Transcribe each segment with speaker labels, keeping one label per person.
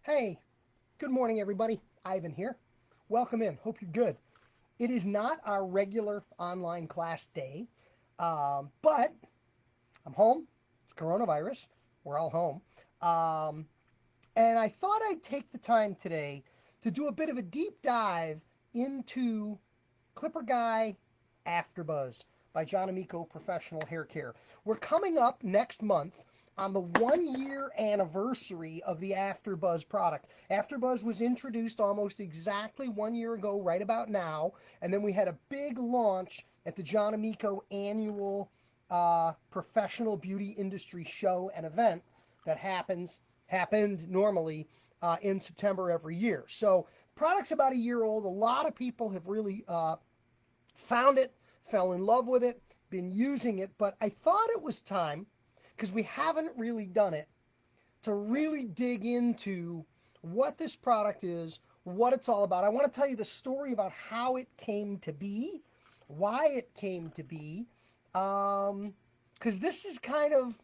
Speaker 1: Hey, good morning, everybody. Ivan here. Welcome in. Hope you're good. It is not our regular online class day, but I'm home. It's coronavirus. We're all home. Um, and I thought I'd take the time today to do a bit of a deep dive into Clipper Guy Afterbuzz by John Amico Professional Hair Care. We're coming up next month on the 1 year anniversary of the AfterBuzz product. AfterBuzz was introduced almost exactly 1 year ago, right about now, and then we had a big launch at the John Amico annual professional beauty industry show and event that happened normally in September every year. So product's about a year old. A lot of people have really found it, fell in love with it, been using it, but I thought it was time, because we haven't really done it, to really dig into what this product is, what it's all about. I want to tell you the story about how it came to be, why it came to be, because this is kind of,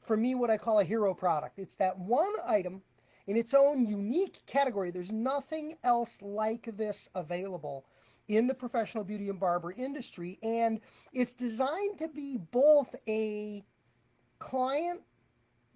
Speaker 1: for me, what I call a hero product. It's that one item in its own unique category. There's nothing else like this available in the professional beauty and barber industry, and it's designed to be both a client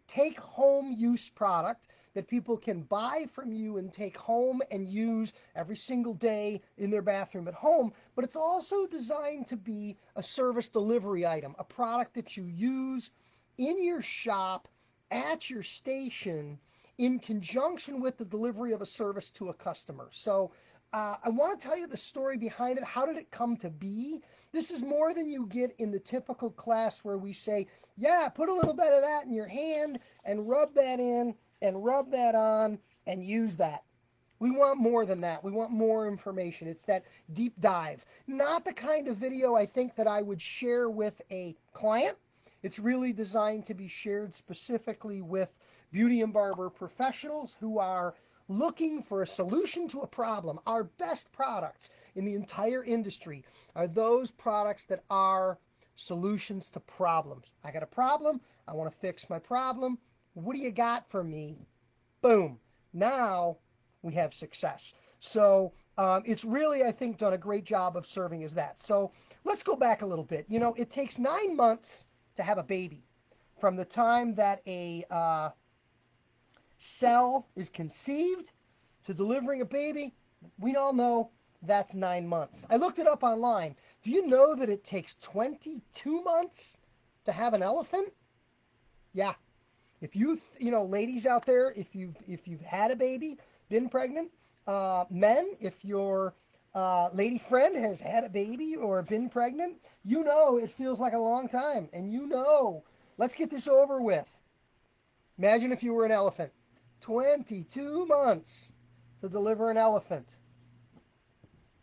Speaker 1: take home use product that people can buy from you and take home and use every single day in their bathroom at home, but it's also designed to be a service delivery item, a product that you use in your shop, at your station, in conjunction with the delivery of a service to a customer. So I want to tell you the story behind it. How did it come to be? This is more than you get in the typical class where we say, yeah, put a little bit of that in your hand and rub that in and rub that on and use that. We want more than that. We want more information. It's that deep dive. Not the kind of video I think that I would share with a client. It's really designed to be shared specifically with beauty and barber professionals who are looking for a solution to a problem. Our best products in the entire industry are those products that are solutions to problems. I got a problem. I want to fix my problem. What do you got for me? Boom. Now we have success. So it's really, I think, done a great job of serving as that. So let's go back a little bit. You know, it takes 9 months to have a baby from the time that a cell is conceived to delivering a baby. We all know that's 9 months. I looked it up online. Do you know that it takes 22 months to have an elephant? Yeah. If ladies out there, if you've had a baby, been pregnant, men, if your lady friend has had a baby or been pregnant, you know it feels like a long time, and let's get this over with. Imagine if you were an elephant. 22 months to deliver an elephant.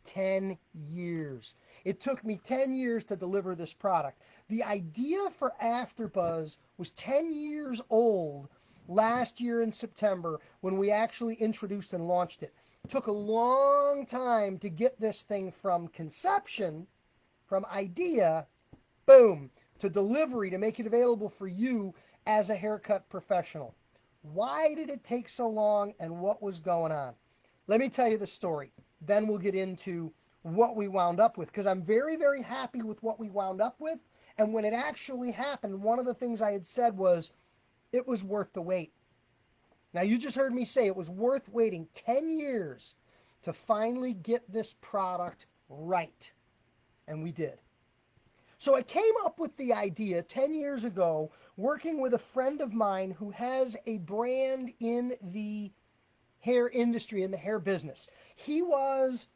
Speaker 1: 10 years. It took me 10 years to deliver this product. The idea for AfterBuzz was 10 years old last year in September when we actually introduced and launched it. It took a long time to get this thing from conception, from idea, boom, to delivery, to make it available for you as a haircut professional. Why did it take so long and what was going on? Let me tell you the story. Then we'll get into what we wound up with, because I'm very, very happy with what we wound up with. And when it actually happened, one of the things I had said was it was worth the wait. Now, you just heard me say it was worth waiting 10 years to finally get this product right. And we did. So I came up with the idea 10 years ago, working with a friend of mine who has a brand in the hair industry, in the hair business. He was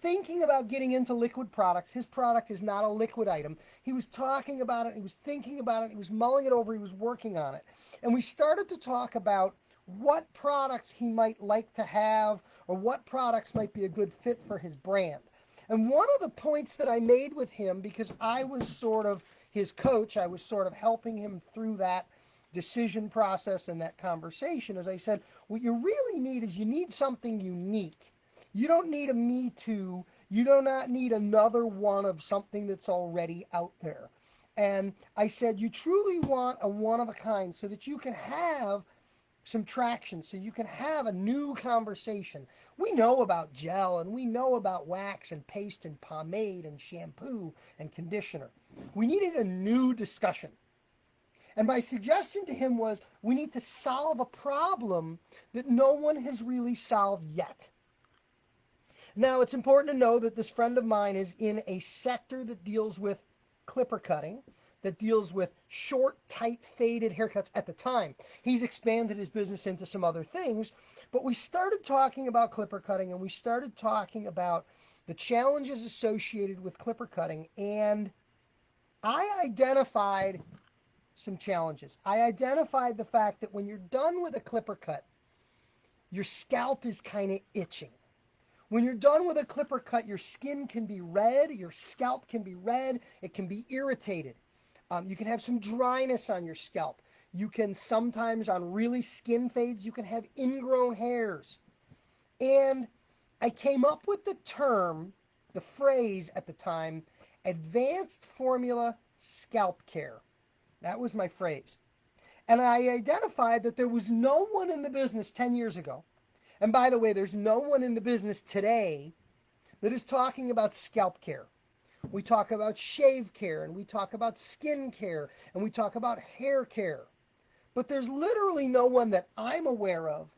Speaker 1: thinking about getting into liquid products. His product is not a liquid item. He was talking about it. He was thinking about it. He was mulling it over. He was working on it. And we started to talk about what products he might like to have, or what products might be a good fit for his brand. And one of the points that I made with him, because I was sort of his coach, I was sort of helping him through that decision process and that conversation, as I said, what you really need is you need something unique. You don't need a me too. You do not need another one of something that's already out there. And I said, you truly want a one of a kind so that you can have some traction so you can have a new conversation. We know about gel and we know about wax and paste and pomade and shampoo and conditioner. We needed a new discussion. And my suggestion to him was we need to solve a problem that no one has really solved yet. Now, it's important to know that this friend of mine is in a sector that deals with clipper cutting, that deals with short, tight, faded haircuts at the time. He's expanded his business into some other things, but we started talking about clipper cutting and we started talking about the challenges associated with clipper cutting, and I identified some challenges. I identified the fact that when you're done with a clipper cut, your scalp is kind of itching. When you're done with a clipper cut, your skin can be red, your scalp can be red, it can be irritated. You can have some dryness on your scalp. You can sometimes, on really skin fades, you can have ingrown hairs. And I came up with the term, the phrase at the time, advanced formula scalp care. That was my phrase. And I identified that there was no one in the business 10 years ago. And by the way, there's no one in the business today that is talking about scalp care. We talk about shave care, and we talk about skin care, and we talk about hair care. But there's literally no one that I'm aware of.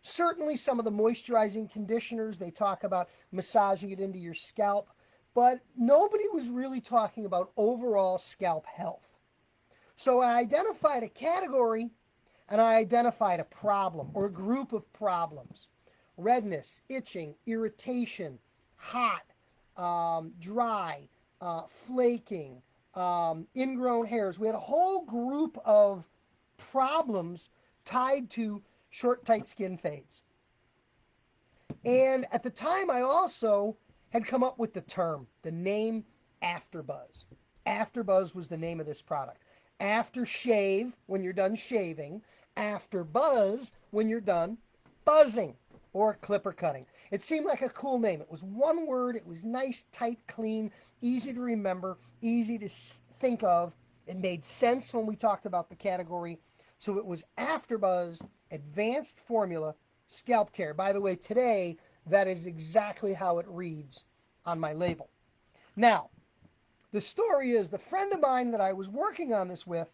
Speaker 1: Certainly some of the moisturizing conditioners, they talk about massaging it into your scalp, but nobody was really talking about overall scalp health. So I identified a category and I identified a problem or a group of problems. Redness, itching, irritation, hot, dry, flaking, ingrown hairs. We had a whole group of problems tied to short, tight skin fades. And at the time, I also had come up with the term, the name afterbuzz. Afterbuzz was the name of this product. After shave, when you're done shaving. After buzz, when you're done buzzing or clipper cutting. It seemed like a cool name. It was one word. It was nice, tight, clean, easy to remember, easy to think of. It made sense when we talked about the category. So it was AfterBuzz Advanced Formula Scalp Care. By the way, today, that is exactly how it reads on my label. Now, the story is the friend of mine that I was working on this with,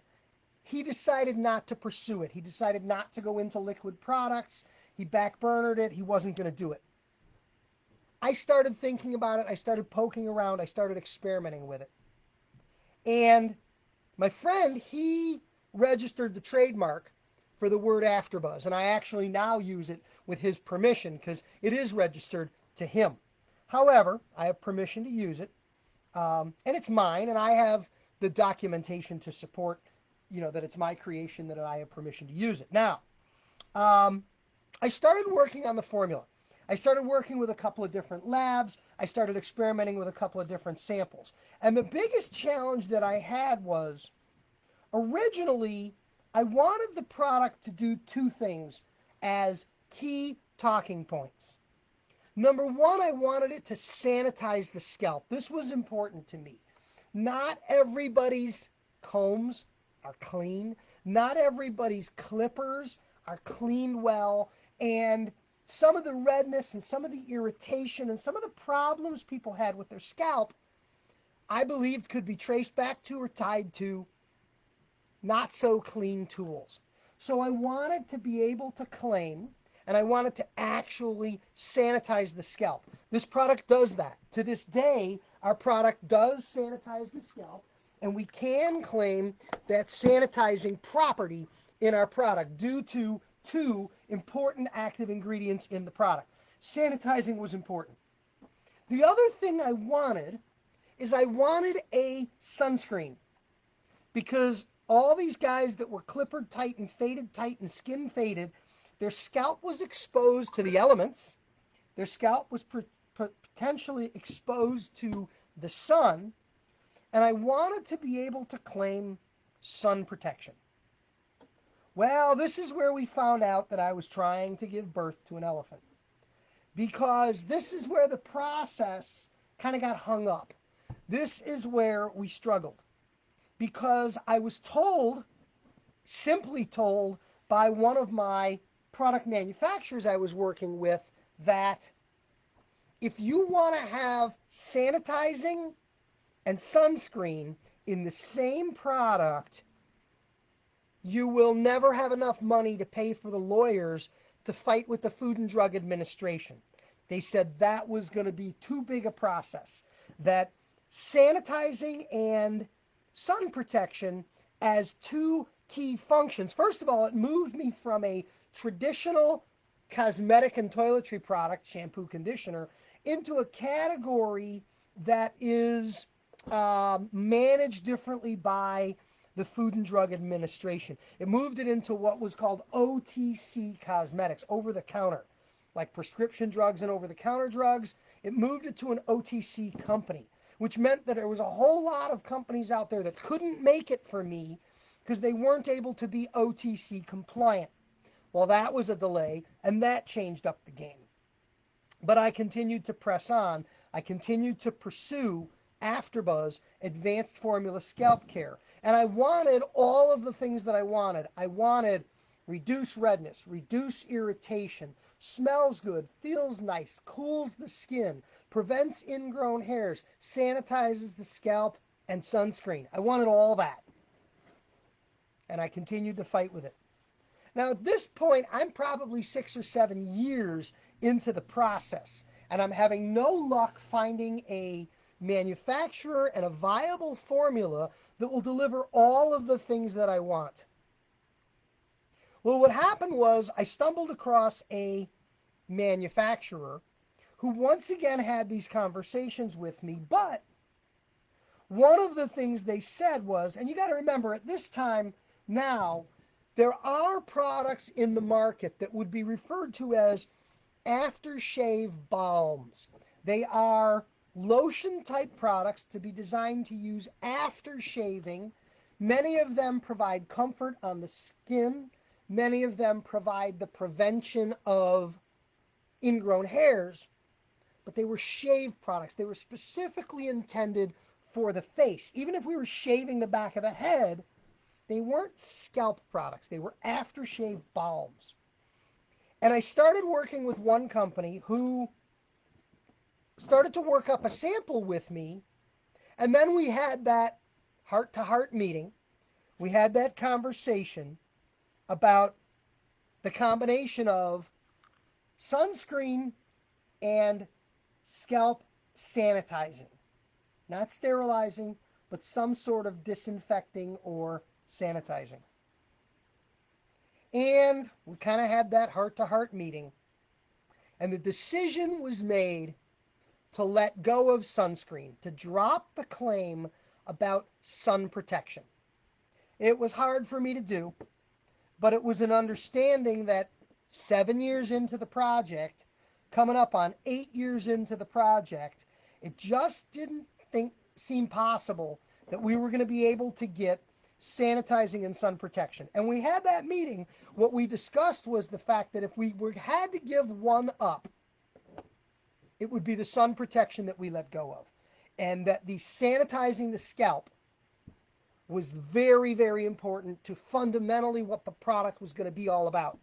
Speaker 1: he decided not to pursue it. He decided not to go into liquid products. He backburnered it. He wasn't going to do it. I started thinking about it. I started poking around. I started experimenting with it. And my friend, he registered the trademark for the word AfterBuzz. And I actually now use it with his permission because it is registered to him. However, I have permission to use it. And it's mine. And I have the documentation to support that it's my creation, that I have permission to use it. Now, I started working on the formula. I started working with a couple of different labs. I started experimenting with a couple of different samples. And the biggest challenge that I had was, originally, I wanted the product to do two things as key talking points. Number one, I wanted it to sanitize the scalp. This was important to me. Not everybody's combs are clean. Not everybody's clippers are cleaned well. And some of the redness and some of the irritation and some of the problems people had with their scalp, I believed could be traced back to or tied to not so clean tools. So I wanted to be able to claim, and I wanted to actually sanitize the scalp. This product does that. To this day, our product does sanitize the scalp. And we can claim that sanitizing property in our product due to two important active ingredients in the product. Sanitizing was important. The other thing I wanted is I wanted a sunscreen, because all these guys that were clippered tight and faded tight and skin faded, their scalp was exposed to the elements. Their scalp was potentially exposed to the sun. And I wanted to be able to claim sun protection. Well, this is where we found out that I was trying to give birth to an elephant. Because this is where the process kind of got hung up. This is where we struggled. Because I was told, simply told, by one of my product manufacturers I was working with that if you want to have sanitizing and sunscreen in the same product, you will never have enough money to pay for the lawyers to fight with the Food and Drug Administration. They said that was going to be too big a process, that sanitizing and sun protection as two key functions. First of all, it moved me from a traditional cosmetic and toiletry product, shampoo, conditioner, into a category that is managed differently by the Food and Drug Administration. It moved it into what was called OTC cosmetics, over the counter, like prescription drugs and over the counter drugs. It moved it to an OTC company, which meant that there was a whole lot of companies out there that couldn't make it for me because they weren't able to be OTC compliant. Well, that was a delay, and that changed up the game. But I continued to press on. I continued to pursue AfterBuzz Advanced Formula Scalp Care. And I wanted all of the things that I wanted. I wanted reduce redness, reduce irritation, smells good, feels nice, cools the skin, prevents ingrown hairs, sanitizes the scalp, and sunscreen. I wanted all that. And I continued to fight with it. Now, at this point, I'm probably 6 or 7 years into the process, and I'm having no luck finding a manufacturer and a viable formula that will deliver all of the things that I want. Well, what happened was I stumbled across a manufacturer who once again had these conversations with me, but one of the things they said was, and you got to remember at this time now, there are products in the market that would be referred to as aftershave balms. They are lotion type products to be designed to use after shaving. Many of them provide comfort on the skin. Many of them provide the prevention of ingrown hairs, but they were shave products. They were specifically intended for the face. Even if we were shaving the back of the head, they weren't scalp products. They were aftershave balms. And I started working with one company who started to work up a sample with me, and then we had that heart-to-heart meeting. We had that conversation about the combination of sunscreen and scalp sanitizing. Not sterilizing, but some sort of disinfecting or sanitizing. And we kind of had that heart-to-heart meeting, and the decision was made to let go of sunscreen, to drop the claim about sun protection. It was hard for me to do, but it was an understanding that 7 years into the project, coming up on 8 years into the project, it just didn't seem possible that we were going to be able to get sanitizing and sun protection. And we had that meeting. What we discussed was the fact that if we had to give one up, it would be the sun protection that we let go of. And that the sanitizing the scalp was very, very important to fundamentally what the product was going to be all about.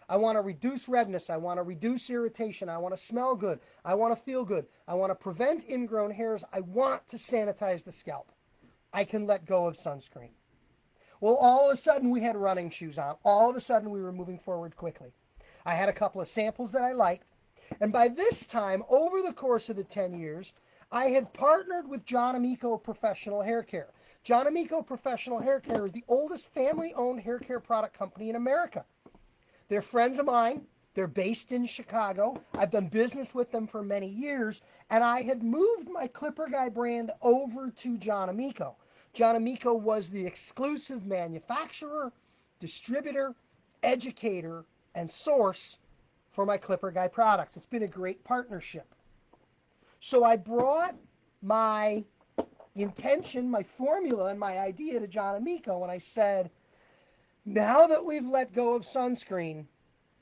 Speaker 1: I want to reduce redness. I want to reduce irritation. I want to smell good. I want to feel good. I want to prevent ingrown hairs. I want to sanitize the scalp. I can let go of sunscreen. Well, all of a sudden we had running shoes on. All of a sudden we were moving forward quickly. I had a couple of samples that I liked. And by this time, over the course of the 10 years, I had partnered with John Amico Professional Hair Care. John Amico Professional Hair Care is the oldest family-owned hair care product company in America. They're friends of mine. They're based in Chicago. I've done business with them for many years, and I had moved my clipperguy brand over to John Amico. John Amico was the exclusive manufacturer, distributor, educator, and source for my clipperguy products. It's been a great partnership. So I brought my intention, my formula, and my idea to John Amico, and I said, now that we've let go of sunscreen,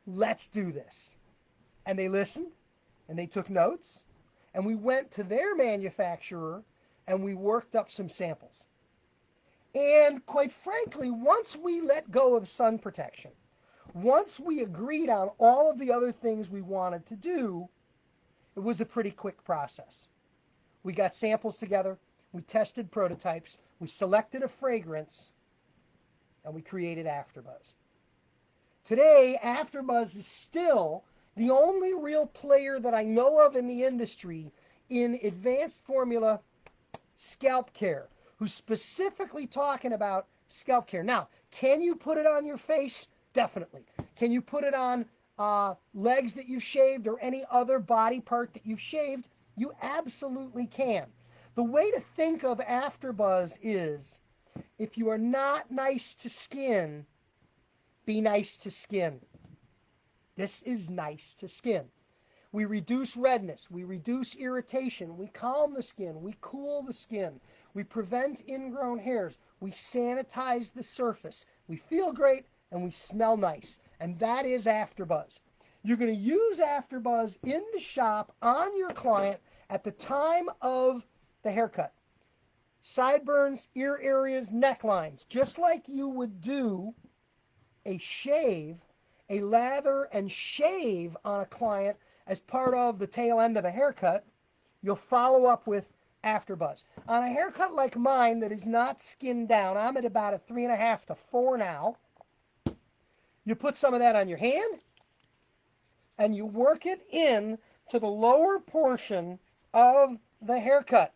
Speaker 1: let's do this. And they listened, and they took notes, and we went to their manufacturer, and we worked up some samples. And quite frankly, once we let go of sun protection, Once we agreed on all of the other things we wanted to do, it was a pretty quick process. We got samples together, we tested prototypes, we selected a fragrance, and we created AfterBuzz. Today, AfterBuzz is still the only real player that I know of in the industry in advanced formula scalp care, who's specifically talking about scalp care. Now, can you put it on your face? Definitely. Can you put it on legs that you've shaved or any other body part that you've shaved? You absolutely can. The way to think of AfterBuzz is, if you are not nice to skin, be nice to skin. This is nice to skin. We reduce redness, we reduce irritation, we calm the skin, we cool the skin, we prevent ingrown hairs, we sanitize the surface, we feel great, and we smell nice. And that is AfterBuzz. You're going to use AfterBuzz in the shop on your client at the time of the haircut. Sideburns, ear areas, necklines, just like you would do a shave, a lather and shave on a client as part of the tail end of a haircut, you'll follow up with AfterBuzz. On a haircut like mine that is not skinned down, I'm at about a 3.5 to 4 now, you put some of that on your hand and you work it in to the lower portion of the haircut.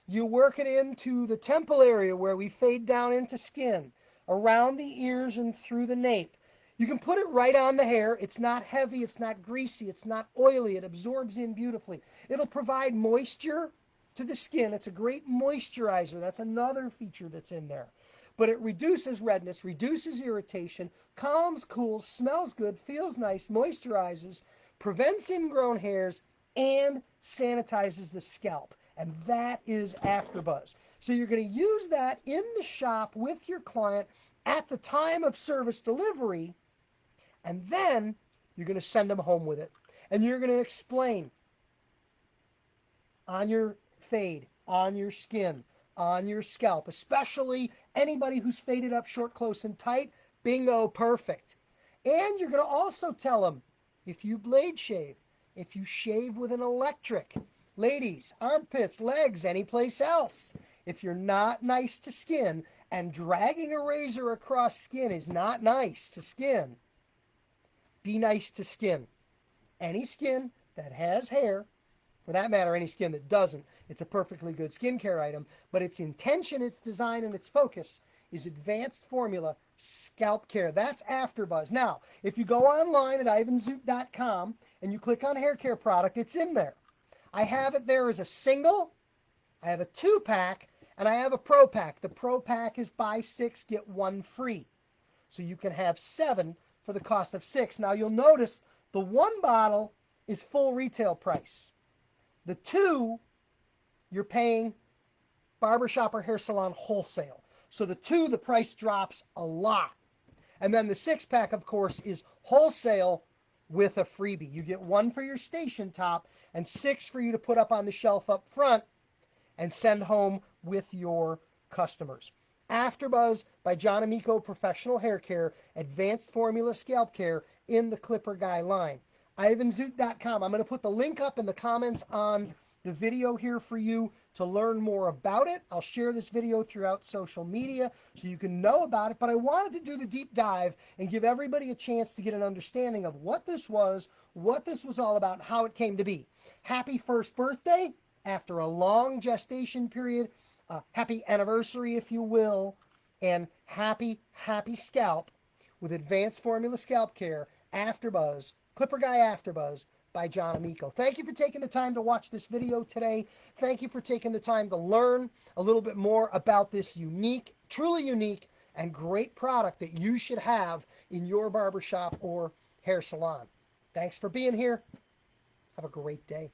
Speaker 1: You work it into the temple area where we fade down into skin, around the ears and through the nape. You can put it right on the hair. It's not heavy, it's not greasy, it's not oily. It absorbs in beautifully. It'll provide moisture to the skin. It's a great moisturizer. That's another feature that's in there. But it reduces redness, reduces irritation, calms, cools, smells good, feels nice, moisturizes, prevents ingrown hairs, and sanitizes the scalp. And that is AfterBuzz. So you're going to use that in the shop with your client at the time of service delivery, and then you're going to send them home with it. And you're going to explain on your fade, on your skin, on your scalp, especially anybody who's faded up short, close, and tight. Bingo, perfect. And you're going to also tell them if you blade shave, if you shave with an electric, ladies, armpits, legs, any place else, if you're not nice to skin, and dragging a razor across skin is not nice to skin, be nice to skin. Any skin that has hair, for that matter, any skin that doesn't, it's a perfectly good skincare item, but its intention, its design, and its focus is advanced formula scalp care. That's AfterBuzz. Now, if you go online at ivanzoot.com and you click on hair care product, it's in there. I have it there as a single, I have a 2-pack, and I have a Pro Pack. The Pro Pack is buy 6, get 1 free. So you can have 7 for the cost of 6. Now you'll notice the 1 bottle is full retail price. The 2, you're paying barbershop or hair salon wholesale. So the 2, the price drops a lot. And then the 6-pack, of course, is wholesale with a freebie. You get 1 for your station top and 6 for you to put up on the shelf up front and send home with your customers. AfterBuzz by John Amico Professional Hair Care, Advanced Formula Scalp Care in the Clipper Guy line. ivanzoot.com. I'm going to put the link up in the comments on the video here for you to learn more about it. I'll share this video throughout social media so you can know about it, but I wanted to do the deep dive and give everybody a chance to get an understanding of what this was all about, and how it came to be. Happy first birthday after a long gestation period. Happy anniversary, if you will, and happy scalp with Advanced Formula Scalp Care, AfterBuzz, Clipper Guy AfterBuzz by John Amico. Thank you for taking the time to watch this video today. Thank you for taking the time to learn a little bit more about this unique, truly unique, and great product that you should have in your barbershop or hair salon. Thanks for being here. Have a great day.